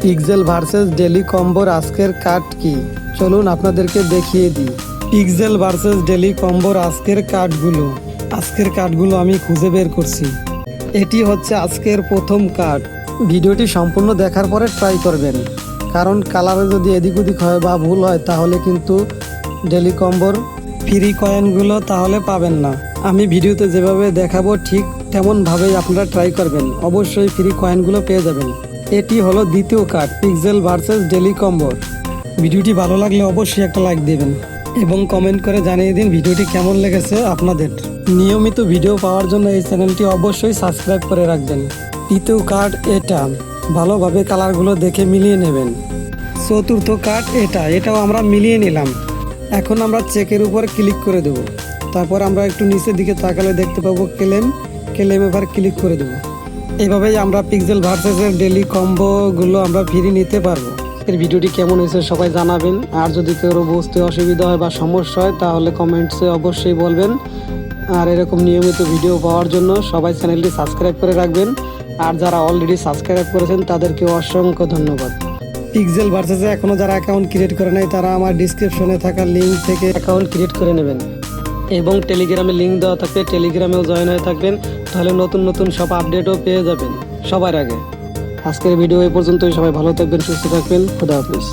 Pixel versus daily কম্বোর আজকের card কি, চলুন আপনাদেরকে দেখিয়ে দিই। পিক্সেল ভার্সেস ডেলি কম্বোর আজকের কার্ডগুলো আমি খুঁজে বের করছি। এটি হচ্ছে আজকের প্রথম কার্ড। ভিডিওটি সম্পূর্ণ দেখার পরে ট্রাই করবেন, কারণ কালারে যদি এদিক ওদিক হয় বা ভুল হয় তাহলে কিন্তু ডেলি কম্বোর ফ্রি কয়েনগুলো তাহলে পাবেন না। আমি ভিডিওতে যেভাবে দেখাবো ঠিক তেমনভাবেই আপনারা ট্রাই করবেন, অবশ্যই ফ্রি কয়েনগুলো পেয়ে যাবেন। এটি হলো দ্বিতীয় কার্ড পিক্সেল ভার্সেস ডেলি কম্বোর। ভিডিওটি ভালো লাগলে অবশ্যই একটা লাইক দেবেন এবং কমেন্ট করে জানিয়ে দিন ভিডিওটি কেমন লেগেছে আপনাদের। নিয়মিত ভিডিও পাওয়ার জন্য এই চ্যানেলটি অবশ্যই সাবস্ক্রাইব করে রাখবেন। তৃতীয় কার্ড এটা, ভালোভাবে কালারগুলো দেখে মিলিয়ে নেবেন। চতুর্থ কার্ড এটাও আমরা মিলিয়ে নিলাম। এখন আমরা চেকের উপর ক্লিক করে দেব। তারপর আমরা একটু নিচের দিকে তাকালে দেখতে পাবো ক্লেম এবার ক্লিক করে দেব। এইভাবেই আমরা পিক্সেল ভার্সেসের ডেলি কম্বোগুলো আমরা ফ্রি নিতে পারবো। এর ভিডিওটি কেমন হয়েছে সবাই জানাবেন, আর যদি কেউ বুঝতে অসুবিধা হয় বা সমস্যা হয় তাহলে কমেন্টসে অবশ্যই বলবেন। আর এরকম নিয়মিত ভিডিও পাওয়ার জন্য সবাই চ্যানেলটি সাবস্ক্রাইব করে রাখবেন, আর যারা অলরেডি সাবস্ক্রাইব করেছেন তাদেরকে অসংখ্য ধন্যবাদ। পিক্সেল ভার্সেসে এখনও যারা অ্যাকাউন্ট ক্রিয়েট করে নাই তারা আমার ডিসক্রিপশনে থাকা লিঙ্ক থেকে অ্যাকাউন্ট ক্রিয়েট করে নেবেন এবং টেলিগ্রামে লিঙ্ক দেওয়া থাকবে, টেলিগ্রামেও জয়েন হয়ে থাকবেন, তাহলে নতুন নতুন সব আপডেটও পেয়ে যাবেন সবার আগে। আজকের ভিডিও এই পর্যন্তই। সবাই ভালো থাকবেন, সুস্থ থাকবেন। খোদা হাফেজ।